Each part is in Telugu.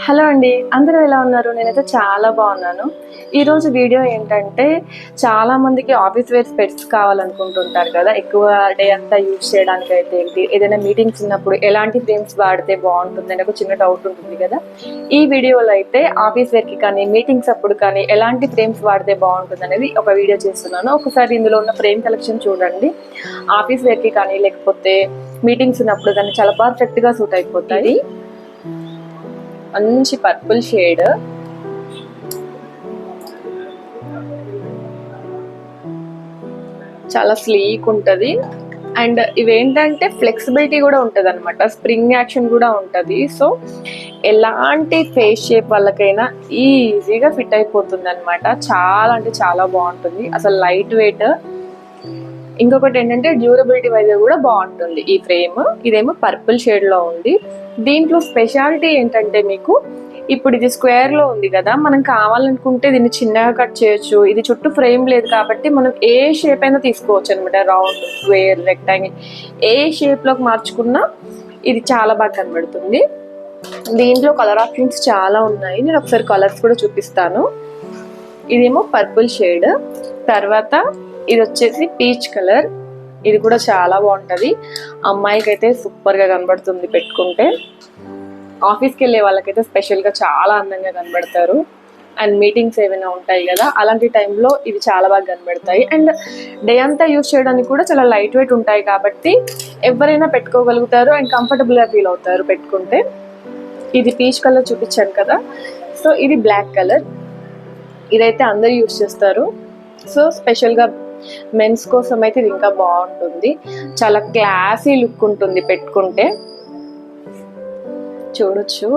హలో అండి, అందరూ ఎలా ఉన్నారు? నేనైతే చాలా బాగున్నాను. ఈరోజు వీడియో ఏంటంటే, చాలామందికి ఆఫీస్ వేర్ స్పెట్స్ కావాలనుకుంటుంటారు కదా. ఎక్కువ డే అంతా యూజ్ చేయడానికి అయితే ఏంటి, ఏదైనా మీటింగ్స్ ఉన్నప్పుడు ఎలాంటి ఫ్రేమ్స్ వాడితే బాగుంటుంది అని ఒక చిన్న డౌట్ ఉంటుంది కదా. ఈ వీడియోలో అయితే ఆఫీస్ వేర్కి కానీ మీటింగ్స్ అప్పుడు కానీ ఎలాంటి ఫ్రేమ్స్ వాడితే బాగుంటుంది అనేది ఒక వీడియో చేస్తున్నాను. ఒకసారి ఇందులో ఉన్న ఫ్రేమ్ కలెక్షన్ చూడండి. ఆఫీస్ వేర్కి కానీ లేకపోతే మీటింగ్స్ ఉన్నప్పుడు కానీ చాలా పర్ఫెక్ట్గా సూట్ అయిపోతాయి. మంచి పర్పుల్ షేడ్, చాలా స్లీక్ ఉంటుంది. అండ్ ఇవేంటంటే ఫ్లెక్సిబిలిటీ కూడా ఉంటుంది అనమాట, స్ప్రింగ్ యాక్షన్ కూడా ఉంటుంది. సో ఎలాంటి ఫేస్ షేప్ వాళ్ళకైనా ఈజీగా ఫిట్ అయిపోతుంది అనమాట. చాలా అంటే చాలా బాగుంటుంది, అసలు లైట్ వెయిట్. ఇంకొకటి ఏంటంటే డ్యూరబిలిటీ వైజ్ కూడా బాగుంటుంది ఈ ఫ్రేమ్. ఇదేమో పర్పుల్ షేడ్లో ఉంది. దీంట్లో స్పెషాలిటీ ఏంటంటే, మీకు ఇప్పుడు ఇది స్క్వేర్లో ఉంది కదా, మనం కావాలనుకుంటే దీన్ని చిన్నగా కట్ చేయొచ్చు. ఇది చుట్టూ ఫ్రేమ్ లేదు కాబట్టి మనం ఏ షేప్ అయినా తీసుకోవచ్చు అనమాట. రౌండ్, స్క్వేర్, రెక్టాంగిల్, ఏ షేప్లోకి మార్చుకున్నా ఇది చాలా బాగా కనబడుతుంది. దీంట్లో కలర్ ఆప్షన్స్ చాలా ఉన్నాయి, నేను ఒకసారి కలర్స్ కూడా చూపిస్తాను. ఇదేమో పర్పుల్ షేడ్, తర్వాత ఇది వచ్చేసి పీచ్ కలర్. ఇది కూడా చాలా బాగుంటుంది, అమ్మాయికి అయితే సూపర్గా కనబడుతుంది పెట్టుకుంటే. ఆఫీస్కి వెళ్ళే వాళ్ళకైతే స్పెషల్గా చాలా అందంగా కనబడతారు. అండ్ మీటింగ్స్ ఏమైనా ఉంటాయి కదా, అలాంటి టైంలో ఇవి చాలా బాగా కనబడతాయి. అండ్ డే అంతా యూజ్ చేయడానికి కూడా చాలా లైట్ వెయిట్ ఉంటాయి కాబట్టి ఎవరైనా పెట్టుకోగలుగుతారు అండ్ కంఫర్టబుల్గా ఫీల్ అవుతారు పెట్టుకుంటే. ఇది పీచ్ కలర్ చూపించాను కదా, సో ఇది బ్లాక్ కలర్. ఇదైతే అందరూ యూజ్ చేస్తారు. సో స్పెషల్గా మెన్స్ కోసం అయితే ఇది ఇంకా బాగుంటుంది, చాలా క్లాసీ లుక్ ఉంటుంది పెట్టుకుంటే. చూడొచ్చు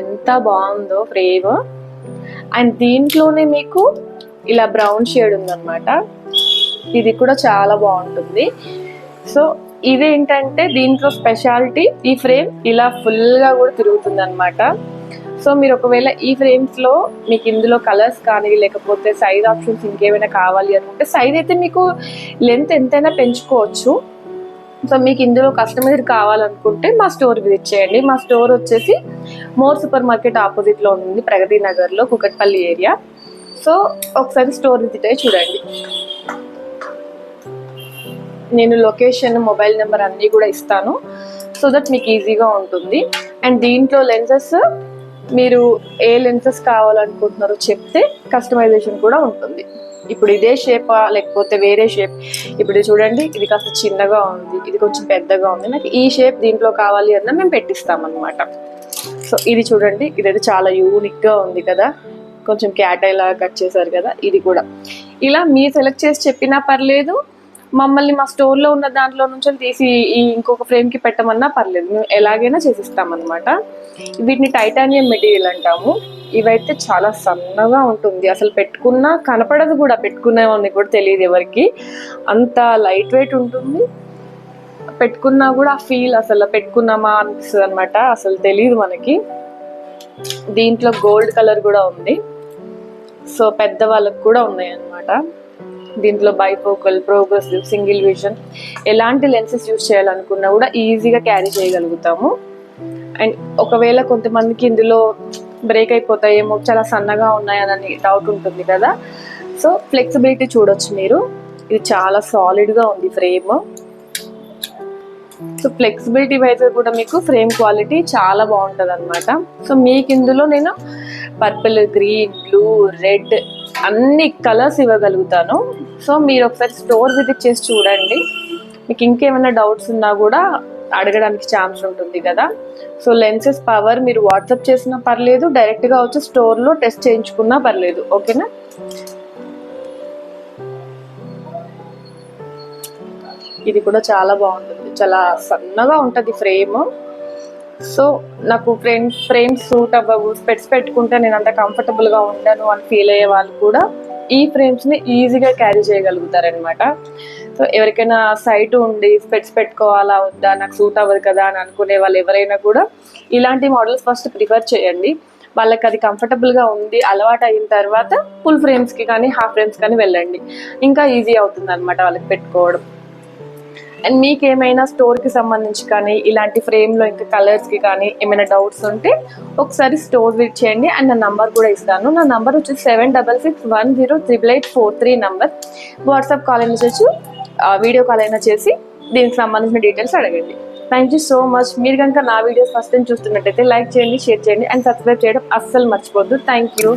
ఎంత బాగుందో ఫ్రేమ్. అండ్ దీంట్లోనే మీకు ఇలా బ్రౌన్ షేడ్ ఉందన్నమాట, ఇది కూడా చాలా బాగుంటుంది. సో ఇదేంటంటే దీంట్లో స్పెషాలిటీ, ఈ ఫ్రేమ్ ఇలా ఫుల్గా కూడా తిరుగుతుంది అనమాట. సో మీరు ఒకవేళ ఈ ఫ్రేమ్స్లో మీకు ఇందులో కలర్స్ కానీ లేకపోతే సైజ్ ఆప్షన్స్ ఇంకేమైనా కావాలి అనుకుంటే, సైజ్ అయితే మీకు లెంత్ ఎంతైనా పెంచుకోవచ్చు. సో మీకు ఇందులో కస్టమైజ్ కావాలనుకుంటే మా స్టోర్ విజిట్ చేయండి. మా స్టోర్ వచ్చేసి మోర్ సూపర్ మార్కెట్ ఆపోజిట్లో ఉంది, ప్రగతి నగర్లో, కుకట్పల్లి ఏరియా. సో ఒకసారి స్టోర్ విజిట్ అయ్యి చూడండి. నేను లొకేషన్, మొబైల్ నెంబర్ అన్నీ కూడా ఇస్తాను, సో దట్ మీకు ఈజీగా ఉంటుంది. అండ్ దీంట్లో లెన్సెస్ మీరు ఏ లెన్సెస్ కావాలనుకుంటున్నారో చెప్తే కస్టమైజేషన్ కూడా ఉంటుంది. ఇప్పుడు ఇదే షేపా లేకపోతే వేరే షేప్, ఇప్పుడు చూడండి ఇది కాస్త చిన్నగా ఉంది, ఇది కొంచెం పెద్దగా ఉంది, నాకు ఈ షేప్ దీంట్లో కావాలి అన్నా మేము పెట్టిస్తామన్నమాట. సో ఇది చూడండి, ఇదైతే చాలా యూనిక్గా ఉంది కదా, కొంచెం క్యాట్ ఐ లాగా కట్ చేశారు కదా. ఇది కూడా ఇలా మీరు సెలెక్ట్ చేసి చెప్పినా పర్లేదు, మమ్మల్ని మా స్టోర్లో ఉన్న దాంట్లో నుంచి తీసి ఈ ఇంకొక ఫ్రేమ్కి పెట్టమన్నా పర్లేదు, మేము ఎలాగైనా చేసిస్తామన్నమాట. వీటిని టైటానియం మెటీరియల్ అంటాము. ఇవైతే చాలా సన్నగా ఉంటుంది, అసలు పెట్టుకున్నా కనపడదు కూడా, పెట్టుకునేవాడిని కూడా తెలియదు ఎవరికి, అంత లైట్ వెయిట్ ఉంటుంది. పెట్టుకున్నా కూడా ఆ ఫీల్ అసలు పెట్టుకున్నామా అనిపిస్తుంది అనమాట, అసలు తెలియదు మనకి. దీంట్లో గోల్డ్ కలర్ కూడా ఉంది, సో పెద్దవాళ్ళకు కూడా ఉన్నాయి అన్నమాట. దీంట్లో బైఫోకల్, ప్రోగ్రెసివ్, సింగిల్ విజన్, ఎలాంటి లెన్సెస్ యూజ్ చేయాలనుకున్నా కూడా ఈజీగా క్యారీ చేయగలుగుతాము. అండ్ ఒకవేళ కొంతమందికి ఇందులో బ్రేక్ అయిపోతాయేమో, చాలా సన్నగా ఉన్నాయని డౌట్ ఉంటుంది కదా, సో ఫ్లెక్సిబిలిటీ చూడొచ్చు మీరు. ఇది చాలా సాలిడ్గా ఉంది ఫ్రేమ్. సో ఫ్లెక్సిబిలిటీ వైజ్ కూడా మీకు ఫ్రేమ్ క్వాలిటీ చాలా బాగుంటుంది అనమాట. సో మీకు ఇందులో నేను పర్పుల్, గ్రీన్, బ్లూ, రెడ్ అన్ని కలర్స్ ఇవ్వగలుగుతాను. సో మీరు ఒకసారి స్టోర్ విజిట్ చేసి చూడండి, మీకు ఇంకేమైనా డౌట్స్ ఉన్నా కూడా అడగడానికి ఛాన్స్ ఉంటుంది కదా. సో లెన్సెస్ పవర్ మీరు వాట్సాప్ చేసినా పర్లేదు, డైరెక్ట్గా వచ్చి స్టోర్లో టెస్ట్ చేయించుకున్నా పర్లేదు, ఓకేనా. ఇది కూడా చాలా బాగుంటుంది, చాలా సన్నగా ఉంటుంది ఫ్రేమ్. సో నాకు ఫ్రేమ్స్ సూట్ అవ్వవు, స్పెట్స్ పెట్టుకుంటే నేను అంత కంఫర్టబుల్గా ఉండను అని ఫీల్ అయ్యే వాళ్ళు కూడా ఈ ఫ్రేమ్స్ని ఈజీగా క్యారీ చేయగలుగుతారనమాట. సో ఎవరికైనా సైట్ ఉండి స్పెట్స్ పెట్టుకోవాలా వద్దా, నాకు సూట్ అవ్వదు కదా అని అనుకునే వాళ్ళు ఎవరైనా కూడా ఇలాంటి మోడల్స్ ఫస్ట్ ప్రిఫర్ చేయండి. వాళ్ళకి అది కంఫర్టబుల్గా ఉంది, అలవాటు అయిన తర్వాత ఫుల్ ఫ్రేమ్స్కి కానీ హాఫ్ ఫ్రేమ్స్ కానీ వెళ్ళండి, ఇంకా ఈజీ అవుతుంది అనమాట వాళ్ళకి పెట్టుకోవడం. అండ్ మీకు ఏమైనా స్టోర్కి సంబంధించి కానీ ఇలాంటి ఫ్రేమ్లో ఇంకా కలర్స్కి కానీ ఏమైనా డౌట్స్ ఉంటే ఒకసారి స్టోర్ విజిట్ చేయండి. అండ్ నా నంబర్ కూడా ఇస్తాను. నా నంబర్ వచ్చి 7661088843 నంబర్. వాట్సాప్ కాల్ అయినా చేయొచ్చు, వీడియో కాల్ అయినా చేసి దీనికి సంబంధించిన డీటెయిల్స్ అడగండి. Thank you so much. మీరు కనుక నా వీడియోస్ ఫస్ట్ టైం చూస్తున్నట్టయితే లైక్ చేయండి, షేర్ చేయండి అండ్ సబ్స్క్రైబ్ చేయడం అస్సలు మర్చిపోద్దు. Thank you.